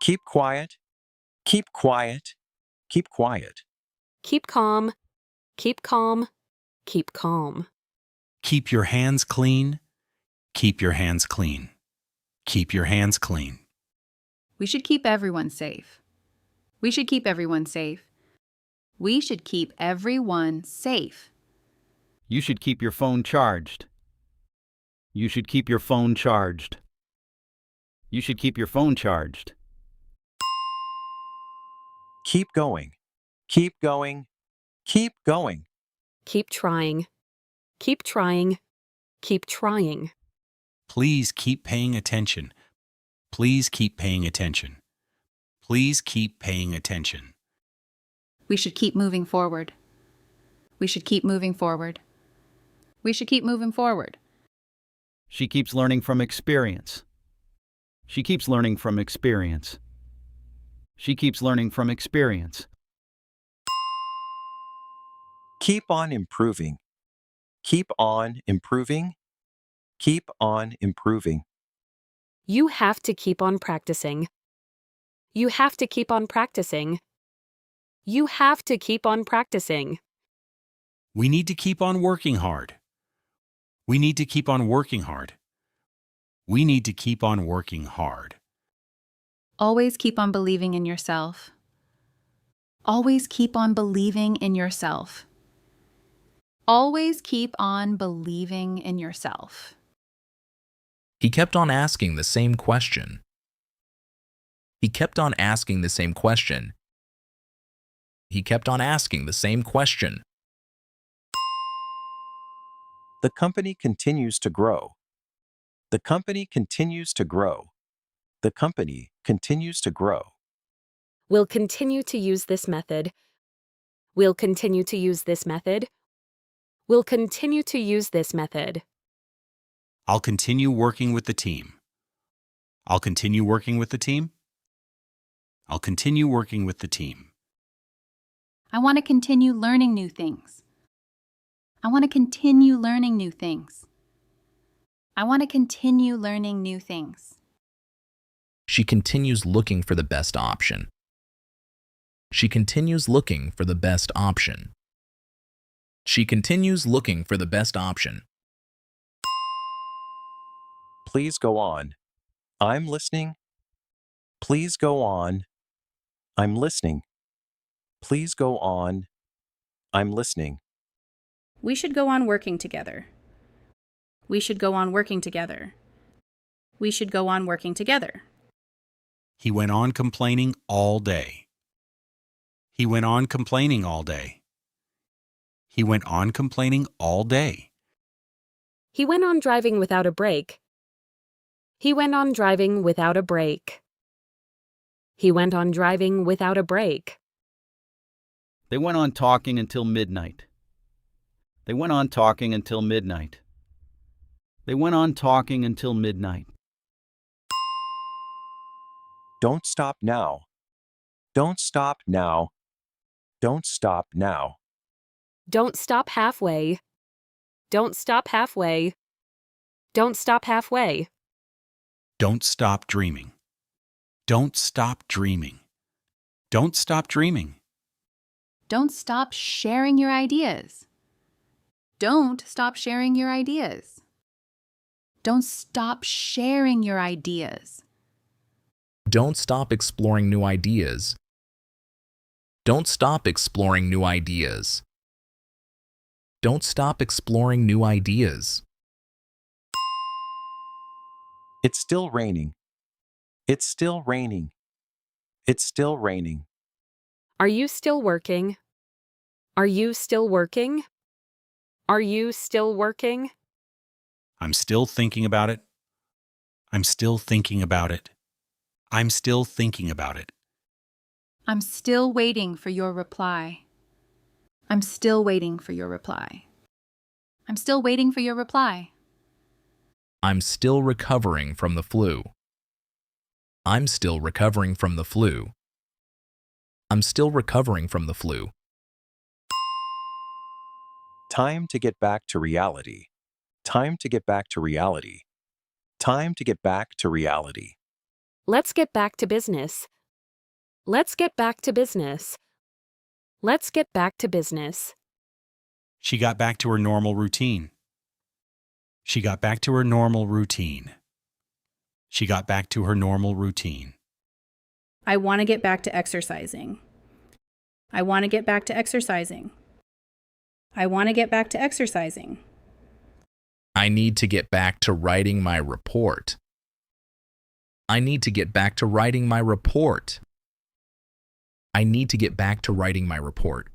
Keep quiet. Keep quiet. Keep quiet. Keep calm. Keep calm. Keep calm. Keep your hands clean. Keep your hands clean. Keep your hands clean. We should keep everyone safe. We should keep everyone safe. We should keep everyone safe. You should keep your phone charged. You should keep your phone charged. You should keep your phone charged. Keep going. Keep going. Keep going. Keep trying. Keep trying. Keep trying. Please keep paying attention. Please keep paying attention. Please keep paying attention. We should keep moving forward. We should keep moving forward. We should keep moving forward. She keeps learning from experience. She keeps learning from experience. She keeps learning from experience. Keep on improving. Keep on improving. Keep on improving. You have to keep on practicing. You have to keep on practicing. You have to keep on practicing. We need to keep on working hard. We need to keep on working hard. We need to keep on working hard. Always keep on believing in yourself. Always keep on believing in yourself. Always keep on believing in yourself. He kept on asking the same question. He kept on asking the same question. He kept on asking the same question. The company continues to grow. The company continues to grow. The company continues to grow. We'll continue to use this method. We'll continue to use this method. We'll continue to use this method. I'll continue working with the team. I'll continue working with the team. I'll continue working with the team. I want to continue learning new things. I want to continue learning new things. I want to continue learning new things. She continues looking for the best option. She continues looking for the best option. She continues looking for the best option. Please go on. I'm listening. Please go on. I'm listening. Please go on. I'm listening. We should go on working together. We should go on working together. We should go on working together. He went on complaining all day. He went on complaining all day. He went on complaining all day. He went on driving without a break. He went on driving without a break. He went on driving without a break. They went on talking until midnight. They went on talking until midnight. They went on talking until midnight. Don't stop now. Don't stop now. Don't stop now. Don't stop halfway. Don't stop halfway. Don't stop halfway. Don't stop dreaming. Don't stop dreaming. Don't stop dreaming. Don't stop sharing your ideas. Don't stop sharing your ideas. Don't stop sharing your ideas. Don't stop exploring new ideas. Don't stop exploring new ideas. Don't stop exploring new ideas. It's still raining. It's still raining. It's still raining. Are you still working? Are you still working? Are you still working? I'm still thinking about it. I'm still thinking about it. I'm still thinking about it. I'm still waiting for your reply. I'm still waiting for your reply. I'm still waiting for your reply. I'm still recovering from the flu. I'm still recovering from the flu. I'm still recovering from the flu. Time to get back to reality. Time to get back to reality. Time to get back to reality. Let's get back to business. Let's get back to business. Let's get back to business. She got back to her normal routine. She got back to her normal routine. She got back to her normal routine. I want to get back to exercising. I want to get back to exercising. I want to get back to exercising. I need to get back to writing my report. I need to get back to writing my report. I need to get back to writing my report.